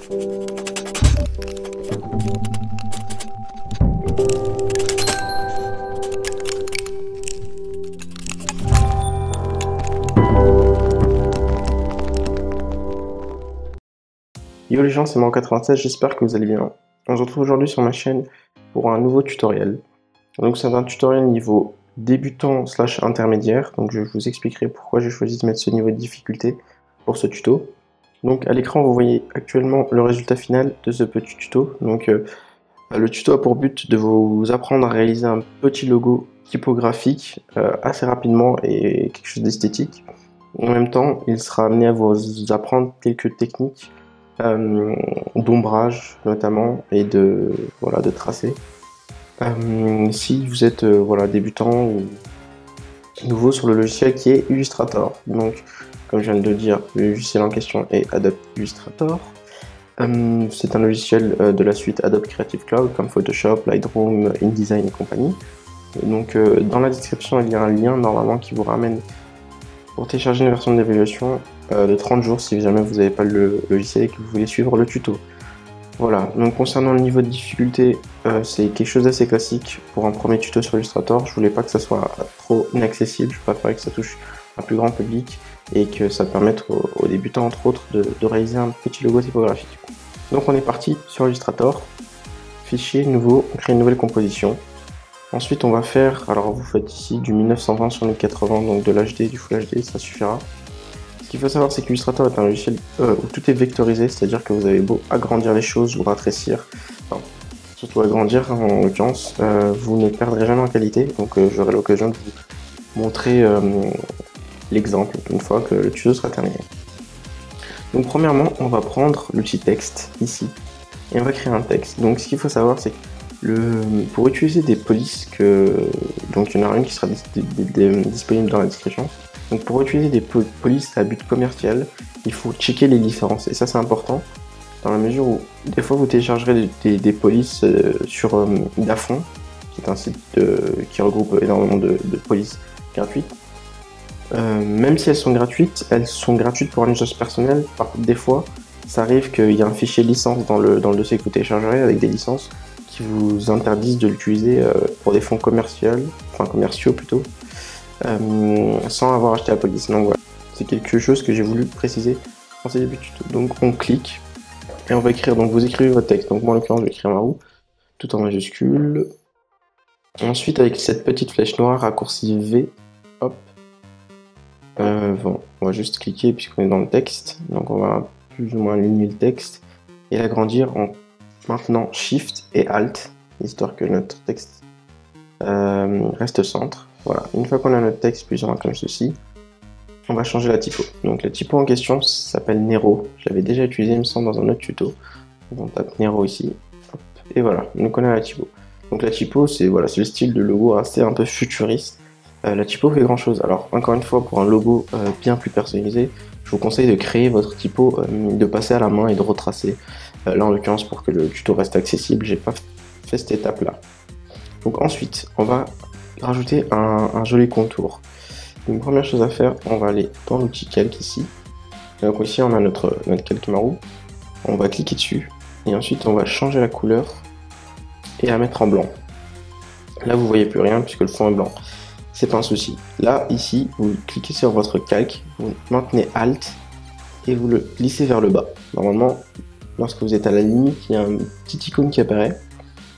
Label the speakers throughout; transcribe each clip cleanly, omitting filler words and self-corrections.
Speaker 1: Yo les gens, c'est Maro96, j'espère que vous allez bien. On se retrouve aujourd'hui sur ma chaîne pour un nouveau tutoriel. Donc c'est un tutoriel niveau débutant / intermédiaire, donc je vous expliquerai pourquoi j'ai choisi de mettre ce niveau de difficulté pour ce tuto. Donc à l'écran vous voyez actuellement le résultat final de ce petit tuto. Donc le tuto a pour but de vous apprendre à réaliser un petit logo typographique assez rapidement et quelque chose d'esthétique. En même temps, il sera amené à vous apprendre quelques techniques d'ombrage notamment et de tracé. Si vous êtes débutant ou nouveau sur le logiciel qui est Illustrator, donc comme je viens de le dire, le logiciel en question est Adobe Illustrator. C'est un logiciel de la suite Adobe Creative Cloud comme Photoshop, Lightroom, InDesign et compagnie. Donc dans la description il y a un lien normalement qui vous ramène pour télécharger une version d'évaluation de 30 jours si jamais vous n'avez pas le logiciel et que vous voulez suivre le tuto. Voilà, donc concernant le niveau de difficulté, c'est quelque chose d'assez classique pour un premier tuto sur Illustrator. Je voulais pas que ça soit trop inaccessible, je préférais que ça touche un plus grand public et que ça permette aux débutants entre autres de réaliser un petit logo typographique. Donc on est parti sur Illustrator, fichier nouveau, on crée une nouvelle composition. Ensuite on va faire, alors vous faites ici du 1920 sur 1080, donc de l'HD, du Full HD, ça suffira. Ce qu'il faut savoir c'est qu'Illustrator est un logiciel où tout est vectorisé, c'est-à-dire que vous avez beau agrandir les choses ou raccourcir, enfin, surtout agrandir en l'occurrence, vous ne perdrez jamais en qualité, donc j'aurai l'occasion de vous montrer l'exemple une fois que le tuto sera terminé. Donc premièrement on va prendre l'outil texte ici, et on va créer un texte. Donc ce qu'il faut savoir c'est que pour utiliser des polices, donc il y en aura une qui sera disponible dans la description. Donc pour utiliser des polices à but commercial, il faut checker les licences. Et ça c'est important, dans la mesure où des fois vous téléchargerez des polices sur Dafont, qui est un site qui regroupe énormément de polices gratuites. Même si elles sont gratuites pour un usage personnel. Par contre, des fois, ça arrive qu'il y a un fichier licence dans le dossier que vous téléchargerez avec des licences qui vous interdisent de l'utiliser pour des fonds commerciaux plutôt, sans avoir acheté la police. Donc voilà, c'est quelque chose que j'ai voulu préciser en ce début de tuto. Donc on clique et on va écrire, donc vous écrivez votre texte. Donc moi en l'occurrence je vais écrire Maro, tout en majuscule. Ensuite avec cette petite flèche noire, raccourci V, hop, bon, on va juste cliquer puisqu'on est dans le texte. Donc on va plus ou moins aligner le texte et l'agrandir en maintenant Shift et Alt, histoire que notre texte reste au centre. Voilà, une fois qu'on a notre texte plus ou moins comme ceci, on va changer la typo. Donc la typo en question s'appelle Nero. Je l'avais déjà utilisé, il me semble, dans un autre tuto. Donc on tape Nero ici, hop, et voilà, donc on a la typo. Donc la typo, c'est le style de logo assez un peu futuriste. La typo fait grand chose. Alors encore une fois, pour un logo bien plus personnalisé, je vous conseille de créer votre typo, de passer à la main et de retracer. Là en l'occurrence, pour que le tuto reste accessible, j'ai pas fait cette étape là. Donc ensuite on va rajouter un joli contour. Une première chose à faire, on va aller dans l'outil calque ici. Donc ici on a notre calque Maro. On va cliquer dessus et ensuite on va changer la couleur et la mettre en blanc. Là vous voyez plus rien puisque le fond est blanc. C'est pas un souci. Là ici vous cliquez sur votre calque, vous maintenez Alt et vous le glissez vers le bas. Normalement, lorsque vous êtes à la limite, il y a un petit icône qui apparaît,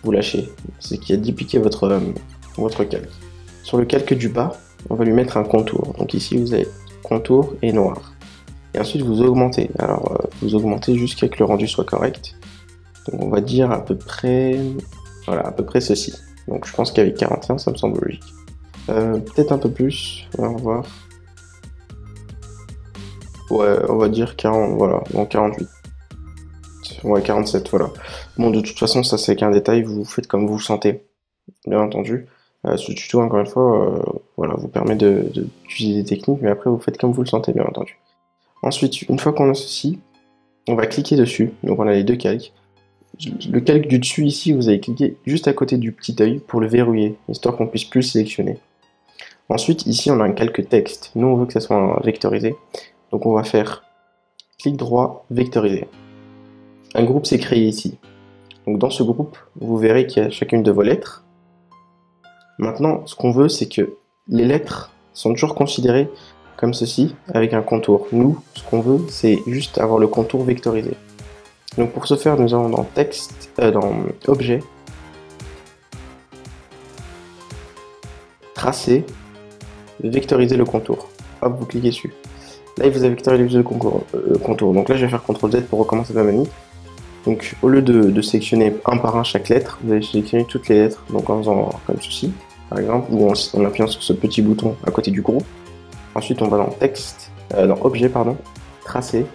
Speaker 1: vous lâchez, c'est qui a dupliqué votre calque. Sur le calque du bas, on va lui mettre un contour. Donc ici vous avez contour et noir. Et ensuite vous augmentez. Alors vous augmentez jusqu'à ce que le rendu soit correct. Donc on va dire à peu près, voilà, à peu près ceci. Donc je pense qu'avec 41 ça me semble logique. Peut-être un peu plus, on va voir. Ouais, on va dire 40, voilà, donc 48. Ouais, 47, voilà. Bon, de toute façon, ça c'est qu'un détail, vous faites comme vous le sentez, bien entendu. Ce tuto, encore une fois, voilà, vous permet d'utiliser des techniques, mais après vous faites comme vous le sentez, bien entendu. Ensuite, une fois qu'on a ceci, on va cliquer dessus, donc on a les deux calques. Le calque du dessus ici, vous allez cliquer juste à côté du petit œil pour le verrouiller, histoire qu'on puisse plus le sélectionner. Ensuite, ici, on a un calque texte. Nous, on veut que ça soit vectorisé, donc on va faire clic droit, vectoriser. un groupe s'est créé ici. Donc dans ce groupe, vous verrez qu'il y a chacune de vos lettres. Maintenant, ce qu'on veut, c'est que les lettres sont toujours considérées comme ceci, avec un contour. Nous, ce qu'on veut, c'est juste avoir le contour vectorisé. Donc pour ce faire, nous allons dans texte, dans objet, tracer, vectoriser le contour. Hop, vous cliquez dessus. Là, il vous a vectorisé le contour. Donc là, je vais faire CTRL Z pour recommencer ma manip. Donc au lieu de sélectionner un par un chaque lettre, vous allez sélectionner toutes les lettres. Donc en faisant comme ceci, par exemple, ou en appuyant sur ce petit bouton à côté du groupe. Ensuite, on va dans texte, dans objet, pardon, tracer,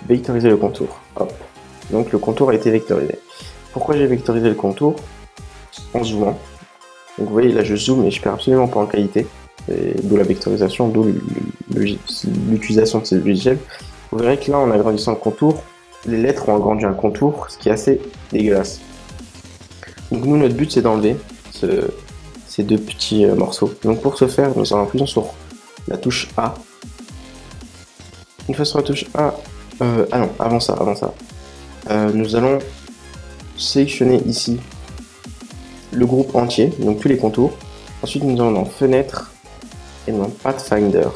Speaker 1: vectoriser le contour. Hop. Donc le contour a été vectorisé. Pourquoi j'ai vectorisé le contour? En zoomant. Donc vous voyez là, je zoome et je perds absolument pas en qualité. D'où la vectorisation, d'où l'utilisation de ce logiciel. Vous verrez que là, en agrandissant le contour, les lettres ont agrandi un contour, ce qui est assez dégueulasse. Donc nous, notre but, c'est d'enlever ces deux petits morceaux. Donc pour ce faire, nous allons appuyer sur la touche A. Une fois sur la touche A, ah non, avant ça, nous allons sélectionner ici le groupe entier, donc tous les contours. Ensuite, nous allons dans Fenêtre et dans Pathfinder.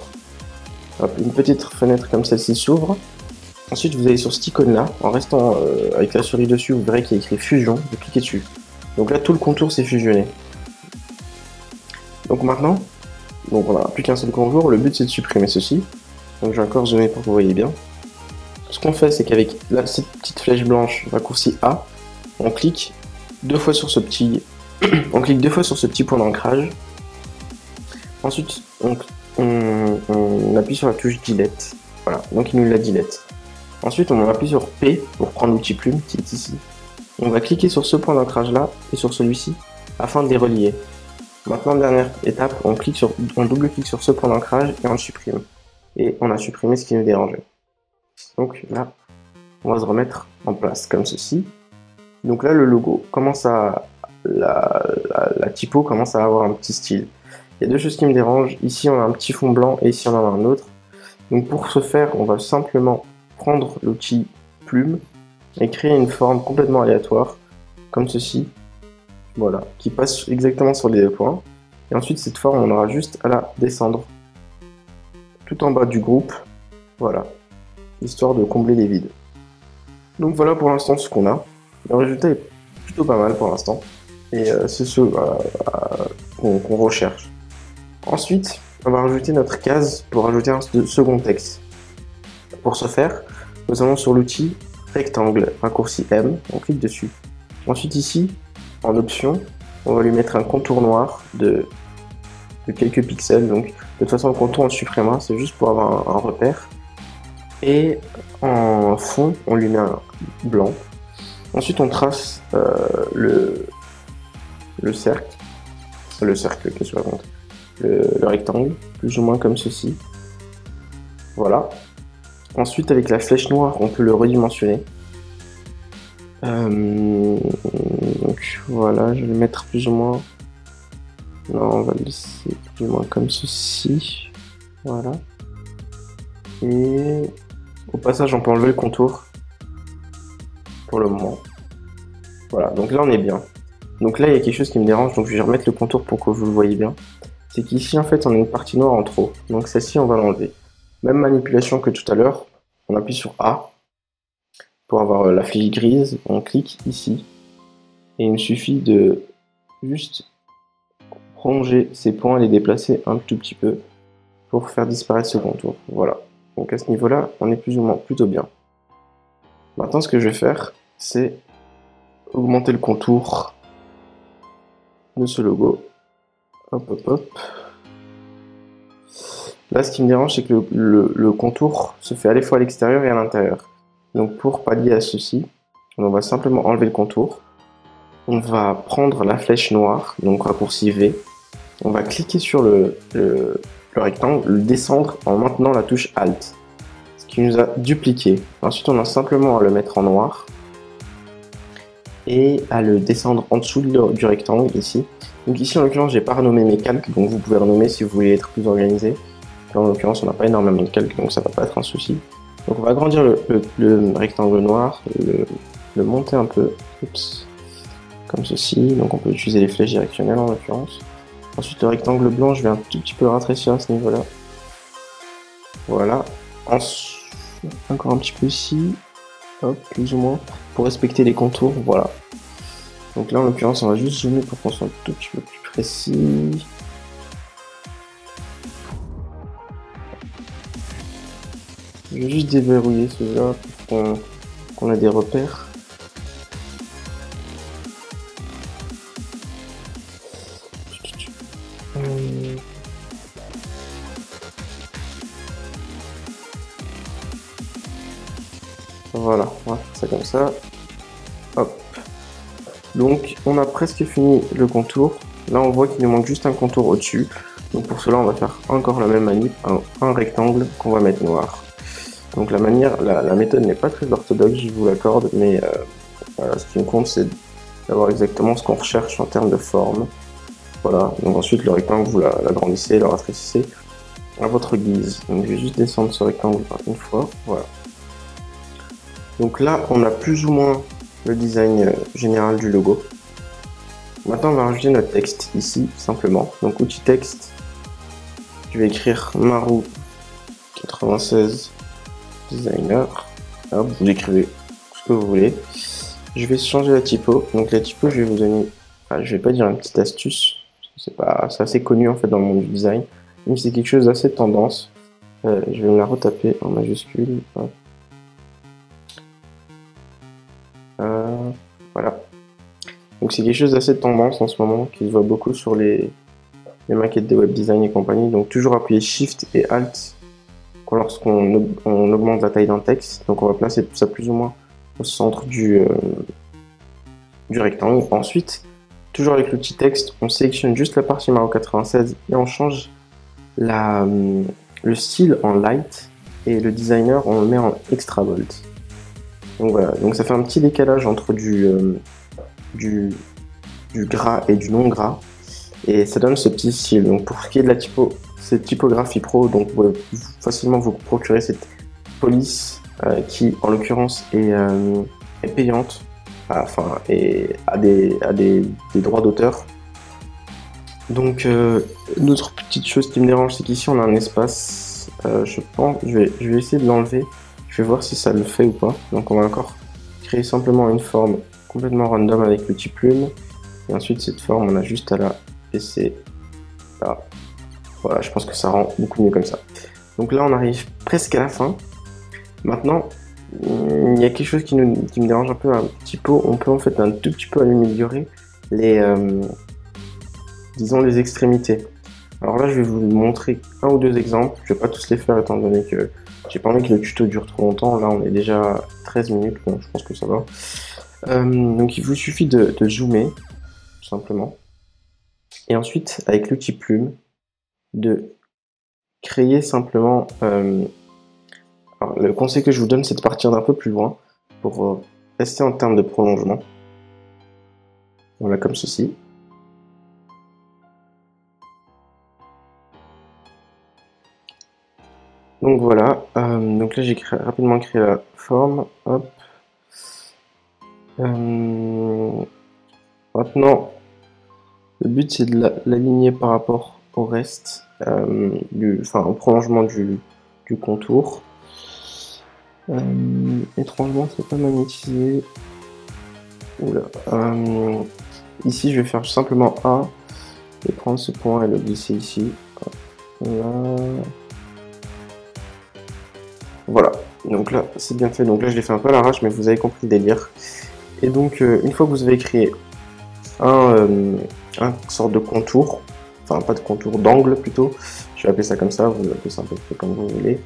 Speaker 1: Hop, une petite fenêtre comme celle-ci s'ouvre. Ensuite, vous allez sur cette icône-là, en restant avec la souris dessus, vous verrez qu'il y a écrit Fusion, vous cliquez dessus. Donc là, tout le contour s'est fusionné. Donc maintenant, on n'a plus qu'un seul contour, le but c'est de supprimer ceci. Donc je vais encore zoomer pour que vous voyez bien. Ce qu'on fait, c'est qu'avec cette petite flèche blanche, raccourci A, on clique deux fois sur ce petit, point d'ancrage. Ensuite, on appuie sur la touche Delete. Voilà, donc il nous la delete. Ensuite, on appuie sur P pour prendre l'outil plume qui est ici. On va cliquer sur ce point d'ancrage là et sur celui-ci afin de les relier. Maintenant, dernière étape, on double-clique sur ce point d'ancrage et on le supprime. Et on a supprimé ce qui nous dérangeait. Donc là, on va se remettre en place comme ceci. Donc là, le logo commence à... La typo commence à avoir un petit style. Il y a deux choses qui me dérangent. Ici, on a un petit fond blanc et ici, on en a un autre. Donc pour ce faire, on va simplement prendre l'outil plume et créer une forme complètement aléatoire, comme ceci. Voilà, qui passe exactement sur les deux points. Et ensuite, cette forme, on aura juste à la descendre tout en bas du groupe. Voilà, histoire de combler les vides. Donc voilà pour l'instant ce qu'on a. Le résultat est plutôt pas mal pour l'instant. Et c'est ce qu'on recherche. Ensuite, on va rajouter notre case pour ajouter un second texte. Pour ce faire, nous allons sur l'outil rectangle, raccourci M, on clique dessus. Ensuite ici, en option, on va lui mettre un contour noir de quelques pixels. Donc de toute façon, le contour on le supprimera, c'est juste pour avoir un repère. Et en fond, on lui met un blanc. Ensuite, on trace le cercle, qu'est-ce que je raconte, le rectangle, plus ou moins comme ceci. Voilà. Ensuite, avec la flèche noire, on peut le redimensionner. Donc voilà, je vais le mettre plus ou moins. Non, on va le laisser plus ou moins comme ceci. Voilà. Et au passage, on peut enlever le contour pour le moment. Voilà, donc là on est bien. Donc là il y a quelque chose qui me dérange, donc je vais remettre le contour pour que vous le voyez bien. C'est qu'ici en fait on a une partie noire en trop, donc celle-ci on va l'enlever. Même manipulation que tout à l'heure, on appuie sur A pour avoir la flèche grise, on clique ici et il me suffit de juste prolonger ces points et les déplacer un tout petit peu pour faire disparaître ce contour. Voilà, donc à ce niveau là on est plus ou moins plutôt bien. Maintenant ce que je vais faire c'est augmenter le contour de ce logo. Hop hop hop. Là ce qui me dérange c'est que le contour se fait à la fois à l'extérieur et à l'intérieur. Donc pour pallier à ceci, on va simplement enlever le contour. On va prendre la flèche noire, donc raccourci V. On va cliquer sur le rectangle, le descendre en maintenant la touche Alt. Ce qui nous a dupliqué. Ensuite on a simplement à le mettre en noir. Et à le descendre en dessous du rectangle ici. Donc ici en l'occurrence j'ai pas renommé mes calques, donc vous pouvez renommer si vous voulez être plus organisé. Là, en l'occurrence on n'a pas énormément de calques, donc ça va pas être un souci. Donc on va agrandir le rectangle noir, le monter un peu, oups, comme ceci. Donc on peut utiliser les flèches directionnelles en l'occurrence. Ensuite le rectangle blanc, je vais un tout petit peu le rétrécir à ce niveau-là. Voilà. Encore un petit peu ici, hop, plus ou moins, pour respecter les contours, voilà. Donc là en l'occurrence on va juste zoomer pour qu'on soit un tout petit peu plus précis. Je vais juste déverrouiller cela pour qu'on ait des repères. Voilà, on va faire ça comme ça. Hop. Donc on a presque fini le contour. Là on voit qu'il nous manque juste un contour au-dessus. Donc pour cela on va faire encore la même manip, un rectangle qu'on va mettre noir. Donc la méthode n'est pas très orthodoxe, je vous l'accorde, mais voilà, ce qui me compte c'est d'avoir exactement ce qu'on recherche en termes de forme. Voilà, donc ensuite le rectangle vous l'agrandissez, le rafraîchissez à votre guise. Donc je vais juste descendre ce rectangle une fois, voilà. Donc là on a plus ou moins le design général du logo. Maintenant on va rajouter notre texte ici simplement. Donc outil texte, je vais écrire Marou 96 designer. Hop, vous écrivez ce que vous voulez. Je vais changer la typo. Donc la typo, je vais vous donner, enfin, je vais pas dire une petite astuce. C'est assez connu en fait dans le monde du design. Mais c'est quelque chose d'assez tendance. Je vais me la retaper en majuscule. Voilà. Donc c'est quelque chose d'assez tendance en ce moment qui se voit beaucoup sur les maquettes de web design et compagnie. Donc toujours appuyer Shift et Alt lorsqu'on augmente la taille d'un texte. Donc on va placer ça plus ou moins au centre du rectangle. Ensuite, toujours avec l'outil texte, on sélectionne juste la partie Marou 96 et on change le style en light et le designer on le met en extra bold. Donc voilà, donc ça fait un petit décalage entre du gras et du non gras et ça donne ce petit style. Donc pour ce qui est de la cette typographie pro, donc vous pouvez facilement vous procurer cette police qui en l'occurrence est payante, enfin et a des droits d'auteur. Donc une autre petite chose qui me dérange, c'est qu'ici on a un espace, je vais essayer de l'enlever, je vais voir si ça le fait ou pas. Donc on va encore créer simplement une forme complètement random avec l'outil plume, et ensuite cette forme on a juste à la laisser là. Voilà, je pense que ça rend beaucoup mieux comme ça. Donc là on arrive presque à la fin. Maintenant il y a quelque chose qui me dérange un peu un petit peu, on peut en fait un tout petit peu améliorer disons les extrémités. Alors là je vais vous montrer un ou deux exemples, je vais pas tous les faire étant donné que j'ai pas envie que le tuto dure trop longtemps. Là on est déjà à 13 minutes, bon je pense que ça va. Donc il vous suffit de zoomer tout simplement et ensuite avec l'outil plume de créer simplement alors, le conseil que je vous donne c'est de partir d'un peu plus loin pour rester en termes de prolongement. Voilà, comme ceci. Donc voilà, donc là j'ai rapidement créé la forme, hop. Maintenant, le but c'est de l'aligner par rapport au reste, au prolongement du contour. Étrangement, c'est pas magnétisé. Oula. Ici, je vais faire simplement A et prendre ce point et le glisser ici. Là. Voilà. Donc là, c'est bien fait. Donc là, je l'ai fait un peu à l'arrache, mais vous avez compris le délire. Et donc, une fois que vous avez créé un sorte de contour, enfin pas de contour, d'angle plutôt, je vais appeler ça comme ça, vous appelez ça un peu comme vous voulez.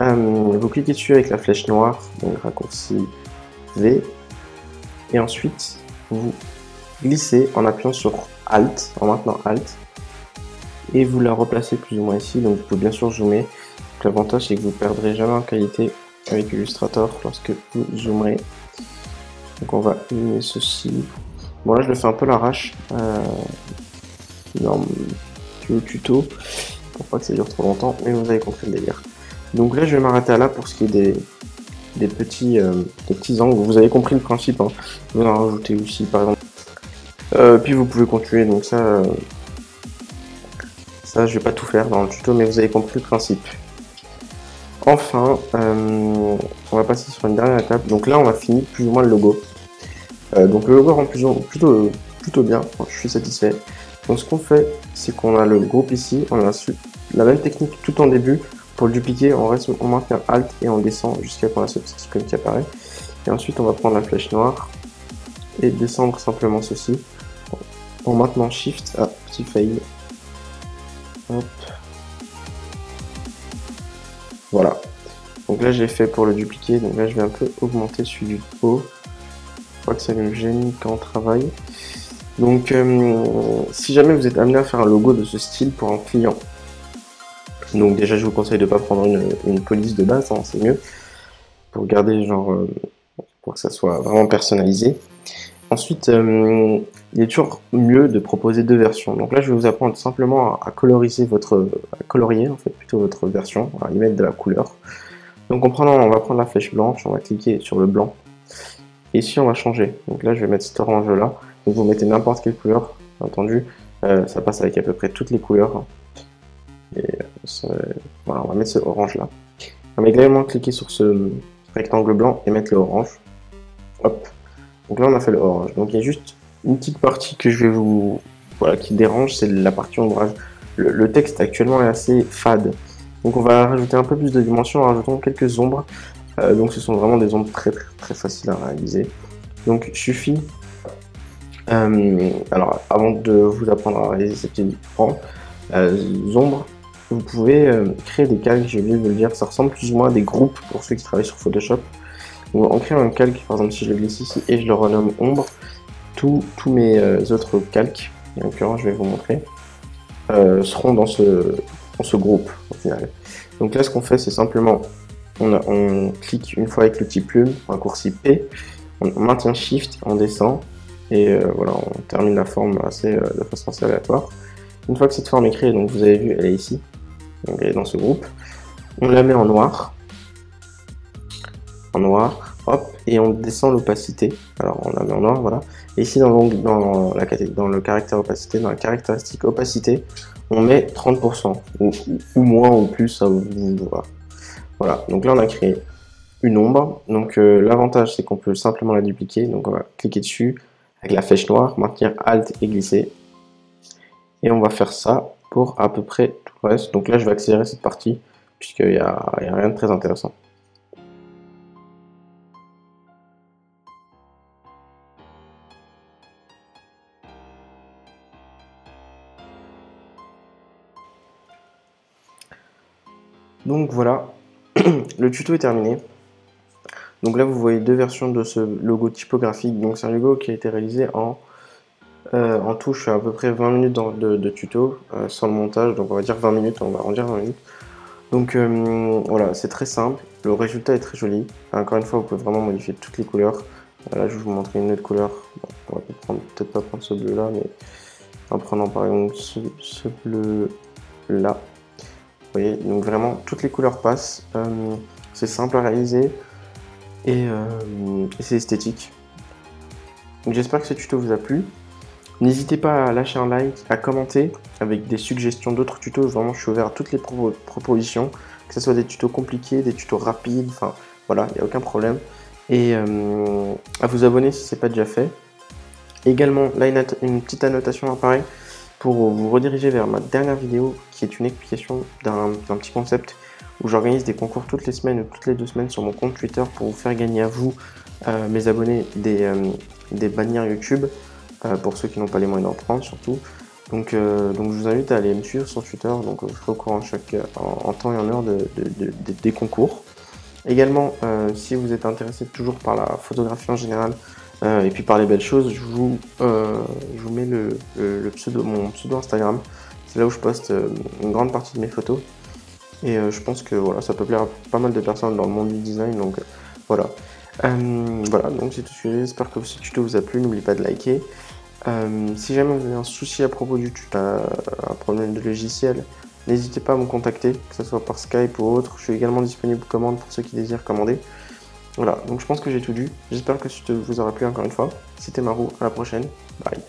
Speaker 1: Vous cliquez dessus avec la flèche noire, donc raccourci V, et ensuite vous glissez en appuyant sur Alt, en maintenant Alt, et vous la replacez plus ou moins ici. Donc vous pouvez bien sûr zoomer. L'avantage c'est que vous perdrez jamais en qualité avec Illustrator lorsque vous zoomerez. Donc on va éliminer ceci. Bon là je le fais un peu l'arrache dans le tuto pour pas que ça dure trop longtemps, mais vous avez compris le délire. Donc là, je vais m'arrêter là pour ce qui est des petits angles. Vous avez compris le principe, hein. Vous en rajoutez aussi, par exemple. Puis vous pouvez continuer, donc ça, je vais pas tout faire dans le tuto, mais vous avez compris le principe. Enfin, on va passer sur une dernière étape. Donc là, on a fini plus ou moins le logo. Donc le logo rend plutôt bien, je suis satisfait. Donc ce qu'on fait, c'est qu'on a le groupe ici, on a la même technique tout en début. Pour le dupliquer, on maintient Alt et on descend jusqu'à qu'on a ce petit icône qui apparaît. Et ensuite, on va prendre la flèche noire et descendre simplement ceci. En maintenant Shift, petit fail. Hop. Voilà. Donc là, j'ai fait pour le dupliquer. Donc là, je vais un peu augmenter celui du haut. Je crois que ça me gêne quand on travaille. Donc, si jamais vous êtes amené à faire un logo de ce style pour un client, donc déjà, je vous conseille de ne pas prendre une police de base, hein, c'est mieux, pour garder genre, pour que ça soit vraiment personnalisé. Ensuite, il est toujours mieux de proposer deux versions. Donc là, je vais vous apprendre simplement à coloriser à colorier en fait plutôt votre version, à y mettre de la couleur. Donc on va prendre la flèche blanche, on va cliquer sur le blanc. Et ici, on va changer. Donc là, je vais mettre cet orange là. Donc vous mettez n'importe quelle couleur, bien entendu. Ça passe avec à peu près toutes les couleurs. Et voilà, on va mettre ce orange là. On va également cliquer sur ce rectangle blanc et mettre le orange. Hop. Donc là, on a fait le orange. Donc il y a juste une petite partie que je vais qui dérange, c'est la partie ombrage. Le texte actuellement est assez fade. Donc on va rajouter un peu plus de dimension en rajoutant quelques ombres. Donc ce sont vraiment des ombres très faciles à réaliser. Donc il suffit, alors avant de vous apprendre à réaliser ces petits ombres, vous pouvez créer des calques, j'ai oublié de vous le dire, ça ressemble plus ou moins à des groupes pour ceux qui travaillent sur Photoshop. Donc, en créant un calque, par exemple si je le glisse ici et je le renomme ombre, tous mes autres calques, en l'occurrence je vais vous montrer, seront dans ce groupe au final. Donc là ce qu'on fait c'est simplement on clique une fois avec l'outil plume, raccourci P, on maintient Shift, on descend, et voilà, on termine la forme de façon assez aléatoire. Une fois que cette forme est créée, donc vous avez vu, elle est ici, donc elle est dans ce groupe, on la met en noir, hop, et on descend l'opacité, alors on la met en noir, voilà, et ici dans le caractère opacité, dans la caractéristique opacité, on met 30%, ou moins ou plus, ça vous va. Voilà, donc là on a créé une ombre. Donc l'avantage c'est qu'on peut simplement la dupliquer. Donc on va cliquer dessus avec la flèche noire, maintenir Alt et glisser. Et on va faire ça pour à peu près tout le reste. Donc là je vais accélérer cette partie puisqu'il n'y a rien de très intéressant. Donc voilà, le tuto est terminé. Donc là vous voyez deux versions de ce logo typographique. Donc c'est un logo qui a été réalisé en tout, je fais à peu près 20 minutes de tuto, sans le montage, donc on va dire 20 minutes, on va arrondir 20 minutes. Donc voilà, c'est très simple, le résultat est très joli. Encore une fois, vous pouvez vraiment modifier toutes les couleurs. Là, je vais vous montrer une autre couleur. Bon, on va peut-être pas prendre ce bleu là, mais en prenant par exemple ce bleu là. Vous voyez, donc vraiment, toutes les couleurs passent. C'est simple à réaliser et c'est esthétique. J'espère que ce tuto vous a plu. N'hésitez pas à lâcher un like, à commenter avec des suggestions d'autres tutos. Vraiment, je suis ouvert à toutes les propositions, que ce soit des tutos compliqués, des tutos rapides, enfin voilà, il n'y a aucun problème. Et à vous abonner si ce n'est pas déjà fait. Également, là, une petite annotation apparaît pour vous rediriger vers ma dernière vidéo qui est une explication d'un petit concept où j'organise des concours toutes les semaines ou toutes les 2 semaines sur mon compte Twitter pour vous faire gagner à vous, mes abonnés, des bannières YouTube. Pour ceux qui n'ont pas les moyens d'en prendre surtout. Donc je vous invite à aller me suivre sur Twitter, donc je serai au courant en temps et en heure des concours. Également, si vous êtes intéressé toujours par la photographie en général, et puis par les belles choses, je vous mets mon pseudo Instagram. C'est là où je poste une grande partie de mes photos. Et je pense que voilà, ça peut plaire à pas mal de personnes dans le monde du design, donc voilà. Voilà, donc c'est tout ce que j'ai. J'espère que ce tuto vous a plu. N'oubliez pas de liker. Si jamais vous avez un souci à propos du tuto, un problème de logiciel, N'hésitez pas à me contacter, que ce soit par Skype ou autre. Je suis également disponible commande pour ceux qui désirent commander. Voilà, donc je pense que j'ai tout dit. J'espère que ça vous aura plu encore une fois. C'était Marou, à la prochaine. Bye.